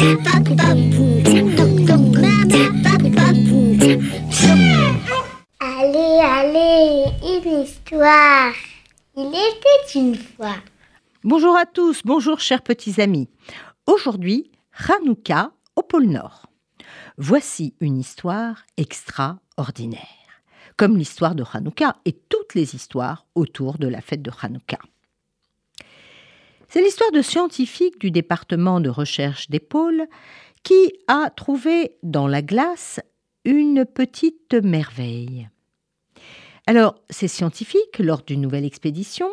Allez, allez, une histoire. Il était une fois. Bonjour à tous, bonjour chers petits amis. Aujourd'hui, Hanouka au pôle Nord. Voici une histoire extraordinaire, comme l'histoire de Hanouka et toutes les histoires autour de la fête de Hanouka. C'est l'histoire de scientifiques du département de recherche des pôles qui a trouvé dans la glace une petite merveille. Alors, ces scientifiques, lors d'une nouvelle expédition,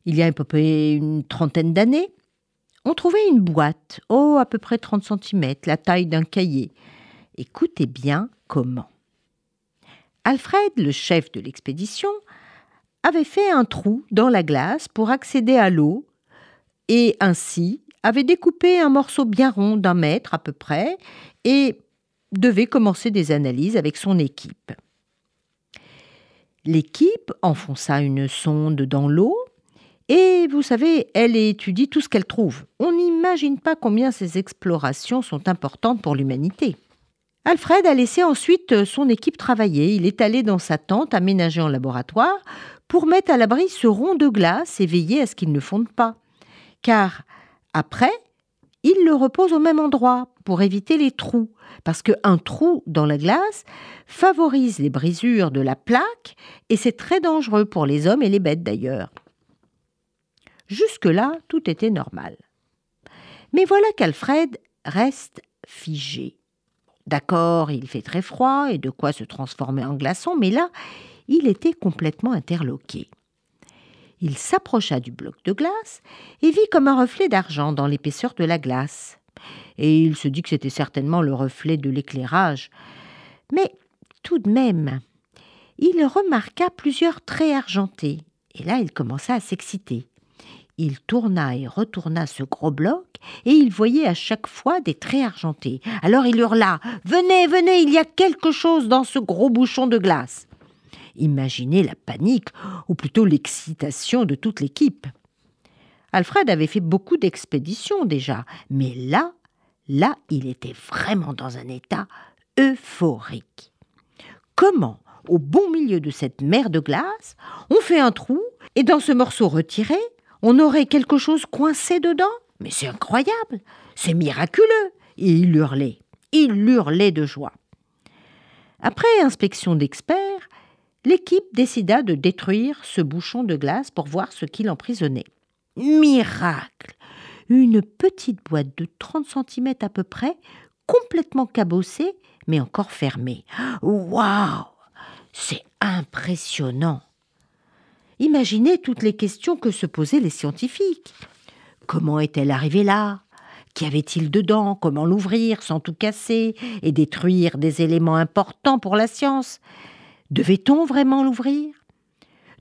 il y a à peu près une trentaine d'années, ont trouvé une boîte, à peu près 30 cm, la taille d'un cahier. Écoutez bien comment. Alfred, le chef de l'expédition, avait fait un trou dans la glace pour accéder à l'eau et ainsi avait découpé un morceau bien rond d'1 mètre à peu près et devait commencer des analyses avec son équipe. L'équipe enfonça une sonde dans l'eau et, vous savez, elle étudie tout ce qu'elle trouve. On n'imagine pas combien ces explorations sont importantes pour l'humanité. Alfred a laissé ensuite son équipe travailler. Il est allé dans sa tente aménagée en laboratoire pour mettre à l'abri ce rond de glace et veiller à ce qu'il ne fonde pas. Car après, il le repose au même endroit pour éviter les trous. Parce qu'un trou dans la glace favorise les brisures de la plaque et c'est très dangereux pour les hommes et les bêtes d'ailleurs. Jusque-là, tout était normal. Mais voilà qu'Alfred reste figé. D'accord, il fait très froid et de quoi se transformer en glaçon, mais là, il était complètement interloqué. Il s'approcha du bloc de glace et vit comme un reflet d'argent dans l'épaisseur de la glace. Et il se dit que c'était certainement le reflet de l'éclairage. Mais tout de même, il remarqua plusieurs traits argentés. Et là, il commença à s'exciter. Il tourna et retourna ce gros bloc et il voyait à chaque fois des traits argentés. Alors il hurla « Venez, venez, il y a quelque chose dans ce gros bouchon de glace !» Imaginez la panique, ou plutôt l'excitation de toute l'équipe. Alfred avait fait beaucoup d'expéditions déjà, mais là, il était vraiment dans un état euphorique. Comment, au bon milieu de cette mer de glace, on fait un trou et dans ce morceau retiré, on aurait quelque chose coincé dedans? Mais c'est incroyable, c'est miraculeux! Et il hurlait de joie. Après inspection d'experts, l'équipe décida de détruire ce bouchon de glace pour voir ce qui l'emprisonnait. Miracle! Une petite boîte de 30 cm à peu près, complètement cabossée, mais encore fermée. Waouh! C'est impressionnant! Imaginez toutes les questions que se posaient les scientifiques. Comment est-elle arrivée là? Qu'y avait-il dedans? Comment l'ouvrir sans tout casser et détruire des éléments importants pour la science? Devait-on vraiment l'ouvrir?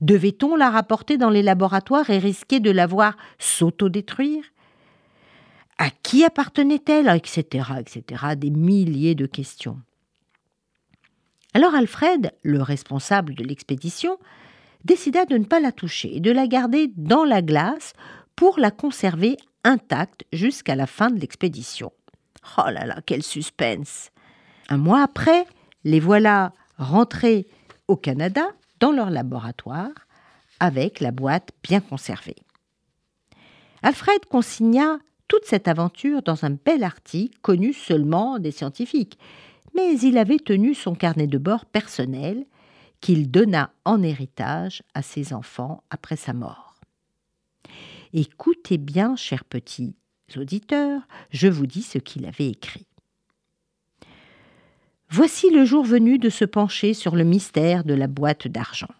Devait-on la rapporter dans les laboratoires et risquer de la voir s'autodétruire? À qui appartenait-elle? Etc., etc. Des milliers de questions. Alors Alfred, le responsable de l'expédition, décida de ne pas la toucher et de la garder dans la glace pour la conserver intacte jusqu'à la fin de l'expédition. Oh là là, quel suspense! 1 mois après, les voilà rentrés au Canada dans leur laboratoire avec la boîte bien conservée. Alfred consigna toute cette aventure dans un bel article connu seulement des scientifiques, mais il avait tenu son carnet de bord personnel qu'il donna en héritage à ses enfants après sa mort. Écoutez bien, chers petits auditeurs, je vous dis ce qu'il avait écrit. Voici le jour venu de se pencher sur le mystère de la boîte d'argent.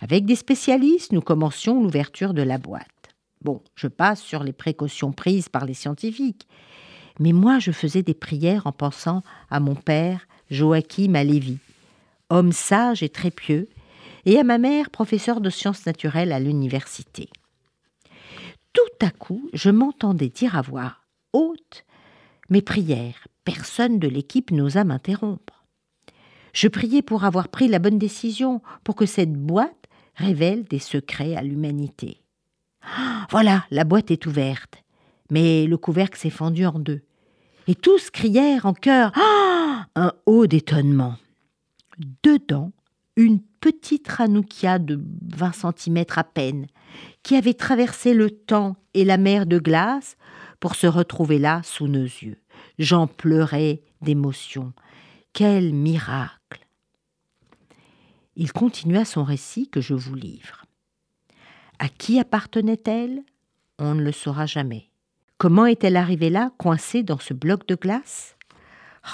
Avec des spécialistes, nous commencions l'ouverture de la boîte. Bon, je passe sur les précautions prises par les scientifiques, mais moi je faisais des prières en pensant à mon père, Joachim à Lévis, homme sage et très pieux, et à ma mère, professeure de sciences naturelles à l'université. Tout à coup, je m'entendais dire à voix haute mes prières. Personne de l'équipe n'osa m'interrompre. Je priais pour avoir pris la bonne décision, pour que cette boîte révèle des secrets à l'humanité. Voilà, la boîte est ouverte, mais le couvercle s'est fendu en 2. Et tous crièrent en chœur « Ah !» un haut d'étonnement. Dedans, une petite Hanoukia de 20 centimètres à peine, qui avait traversé le temps et la mer de glace pour se retrouver là sous nos yeux. J'en pleurais d'émotion. Quel miracle! Il continua son récit que je vous livre. À qui appartenait-elle? On ne le saura jamais. Comment est-elle arrivée là, coincée dans ce bloc de glace?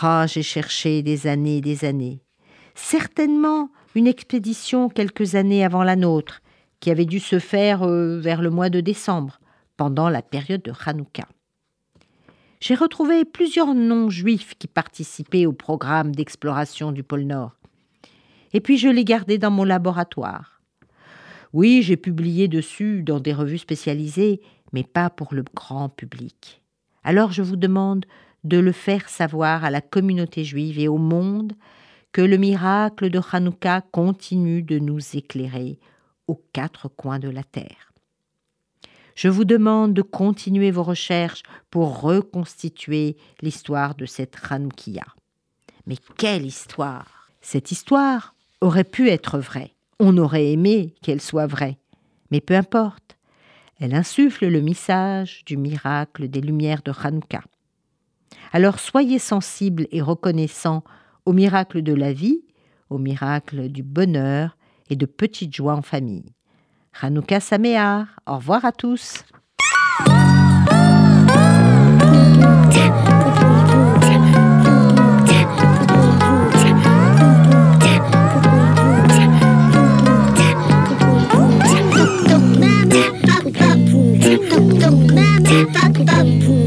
Ah, j'ai cherché des années et des années. Certainement une expédition quelques années avant la nôtre, qui avait dû se faire vers le mois de décembre, pendant la période de Hanouka. J'ai retrouvé plusieurs noms juifs qui participaient au programme d'exploration du pôle Nord. Et puis je les gardais dans mon laboratoire. Oui, j'ai publié dessus dans des revues spécialisées, mais pas pour le grand public. Alors je vous demande de le faire savoir à la communauté juive et au monde que le miracle de Hanouka continue de nous éclairer aux quatre coins de la terre. Je vous demande de continuer vos recherches pour reconstituer l'histoire de cette Hanoukia. Mais quelle histoire! Cette histoire aurait pu être vraie. On aurait aimé qu'elle soit vraie. Mais peu importe. Elle insuffle le message du miracle des lumières de Hanouka. Alors soyez sensibles et reconnaissants au miracle de la vie, au miracle du bonheur et de petites joies en famille. Hanouka Sameach, au revoir à tous. Boom.